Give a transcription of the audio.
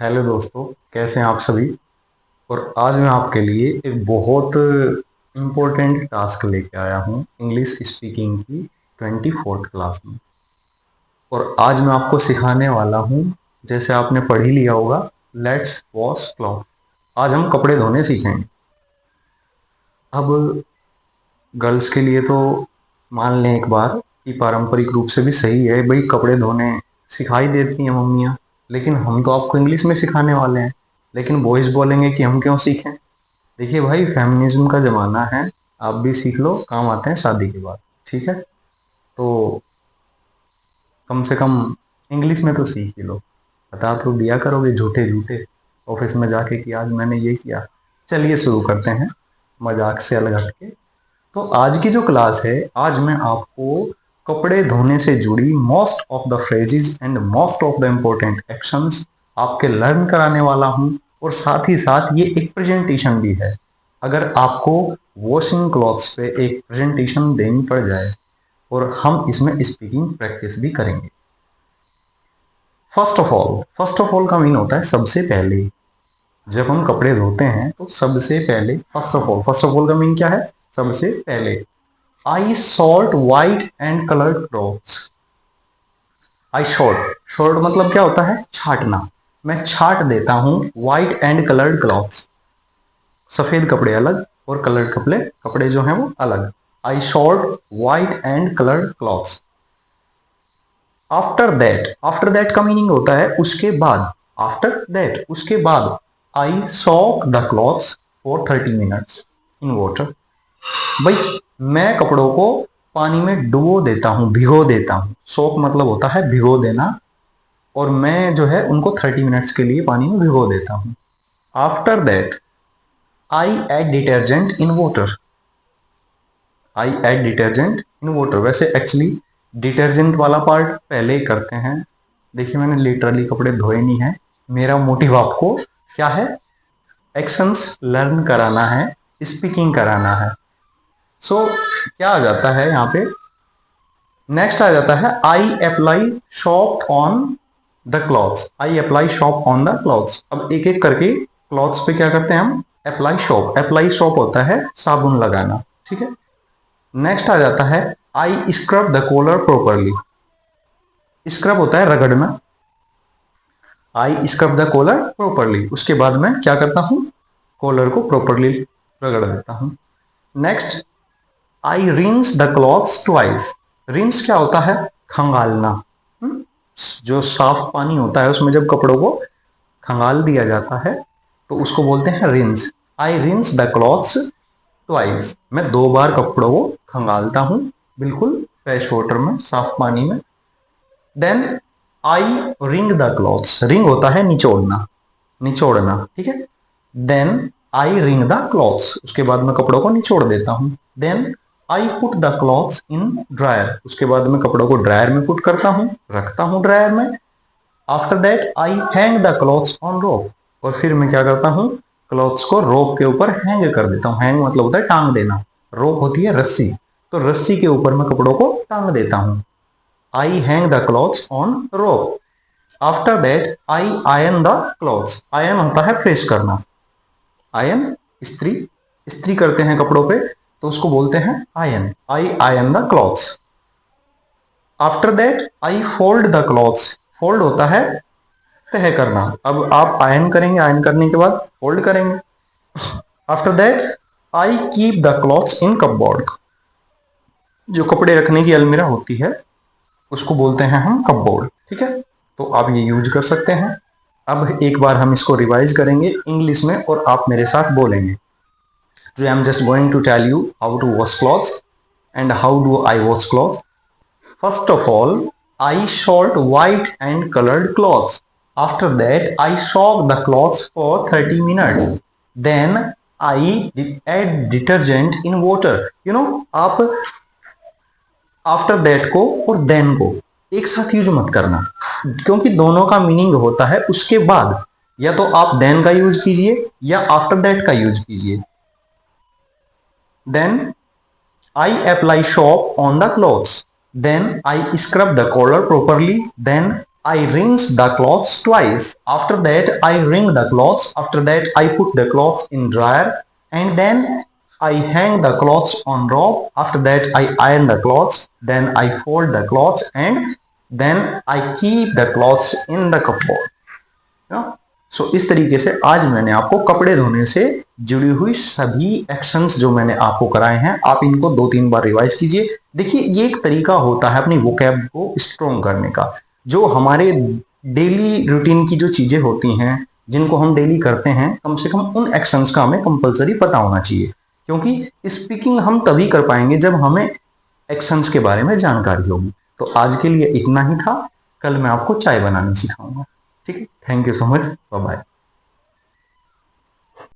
Hello दोस्तों, कैसे हैं आप सभी। और आज मैं आपके लिए एक बहुत इम्पोर्टेंट टास्क लेके आया हूँ इंग्लिश स्पीकिंग की 24th क्लास में। और आज मैं आपको सिखाने वाला हूँ, जैसे आपने पढ़ ही लिया होगा, लेट्स वॉश क्लॉथ। आज हम कपड़े धोने सीखेंगे। अब गर्ल्स के लिए तो मान लें एक बार कि पारंपरिक रूप से भी सही है भाई, कपड़े धोने सिखाई देती हैं मम्मियाँ। लेकिन हम तो आपको इंग्लिश में सिखाने वाले हैं। लेकिन बॉयज़ बोलेंगे कि हम क्यों सीखें। देखिए भाई, फेमिनिज्म का ज़माना है। आप भी सीख लो, काम आते हैं शादी के बाद। ठीक है, तो कम से कम इंग्लिश में तो सीख ही लो। बता तो दिया करोगे झूठे झूठे ऑफिस में जाके कि आज मैंने ये किया। चलिए शुरू करते हैं, मजाक से अलग हटके। तो आज की जो क्लास है, आज मैं आपको कपड़े धोने से जुड़ी most of the phrases and most of the important actions आपके लर्न कराने वाला हूँ। और साथ ही साथ ये एक प्रेजेंटेशन भी है। अगर आपको वॉशिंग क्लॉथ्स पे एक प्रेजेंटेशन देनी पड़ जाए, और हम इसमें स्पीकिंग प्रैक्टिस भी करेंगे। फर्स्ट ऑफ ऑल का मीन होता है सबसे पहले। जब हम कपड़े धोते हैं तो सबसे पहले फर्स्ट ऑफ ऑल का मीन क्या है? सबसे पहले। I sort white and coloured clothes. I short मतलब क्या होता है? छाटना। मैं छाट देता हूं व्हाइट एंड कलर्ड क्लॉथ्स। सफेद कपड़े अलग और कलर्ड कपड़े कपड़े जो हैं वो अलग। I sort white and coloured clothes. After that का मीनिंग होता है उसके बाद। उसके बाद I soak the clothes for 30 minutes in water. भाई, मैं कपड़ों को पानी में डुबो देता हूँ, भिगो देता हूँ। सोक मतलब होता है भिगो देना। और मैं जो है उनको 30 मिनट्स के लिए पानी में भिगो देता हूँ। After that I add detergent in water. वैसे एक्चुअली डिटर्जेंट वाला पार्ट पहले ही करते हैं। देखिए, मैंने लिटरली कपड़े धोए नहीं है। मेरा मोटिव आपको क्या है? एक्शंस लर्न कराना है, स्पीकिंग कराना है। सो क्या आ जाता है यहाँ पे? नेक्स्ट आ जाता है I apply shop on the clothes. अब एक एक करके क्लॉथ्स पे क्या करते हैं हम? अप्लाई शॉप होता है साबुन लगाना। ठीक है। नेक्स्ट आ जाता है I scrub the collar properly. Scrub होता है रगड़ना। I scrub the collar properly, उसके बाद मैं क्या करता हूं? कॉलर को प्रॉपरली रगड़ देता हूं। Next, I rinse the clothes twice. Rinse क्या होता है? खंगालना। जो साफ पानी होता है उसमें जब कपड़ों को खंगाल दिया जाता है तो उसको बोलते हैं rinse. I rinse the clothes twice. मैं 2 बार कपड़ों को खंगालता हूं, बिल्कुल फ्रेश वाटर में, साफ पानी में। Then I wring the clothes. Wring होता है निचोड़ना, ठीक है। Then I wring the clothes, उसके बाद मैं कपड़ों को निचोड़ देता हूं। Then I put the clothes in dryer, उसके बाद मैं कपड़ों को ड्रायर में पुट करता हूं, रखता हूं ड्रायर में। After that I hang the clothes on rope, और फिर मैं क्या करता हूं? क्लॉथ्स को रोप के ऊपर हैंग कर देता हूं। हैंग मतलब होता है टांग देना। रोप होती है रस्सी, तो रस्सी के ऊपर मैं कपड़ों को टांग देता हूं। आई hang the clothes on rope. After that I ion the clothes. Ion होता है प्रेस करना। आयन स्त्री, स्त्री करते हैं कपड़ों पे तो उसको बोलते हैं ion. I ion the clothes. After that I fold the clothes. Fold होता है तह करना। अब आप आयन करेंगे, आयन करने के बाद फोल्ड करेंगे। After that I keep the clothes in cupboard. जो कपड़े रखने की अलमीरा होती है उसको बोलते हैं हम कपबोर्ड। ठीक है, तो आप ये यूज कर सकते हैं। अब एक बार हम इसको रिवाइज करेंगे इंग्लिश में और आप मेरे साथ बोलेंगे। So I'm just going to tell you how to wash clothes and how do I wash clothes. First of all, I sort white and colored clothes. After that, I soak the clothes for 30 minutes. Then I add detergent in water. आप after that को और then को एक साथ use मत करना, क्योंकि दोनों का मीनिंग होता है उसके बाद। या तो आप देन का यूज कीजिए या आफ्टर दैट का यूज कीजिए। Then I apply soap on the clothes. Then I scrub the collar properly. Then I rinse the clothes twice. After that, I wring the clothes. After that, I put the clothes in dryer. And then I hang the clothes on rope. After that, I iron the clothes. Then I fold the clothes. And then I keep the clothes in the cupboard. सो इस तरीके से आज मैंने आपको कपड़े धोने से जुड़ी हुई सभी एक्शंस जो मैंने आपको कराए हैं, आप इनको 2-3 बार रिवाइज कीजिए। देखिए, ये एक तरीका होता है अपनी वोकैब को स्ट्रॉन्ग करने का। जो हमारे डेली रूटीन की जो चीजें होती हैं, जिनको हम डेली करते हैं, कम से कम उन एक्शंस का हमें कंपलसरी पता होना चाहिए, क्योंकि स्पीकिंग हम तभी कर पाएंगे जब हमें एक्शंस के बारे में जानकारी होगी। तो आज के लिए इतना ही था। कल मैं आपको चाय बनानी सिखाऊंगा। ठीक है, thank you so much, bye bye.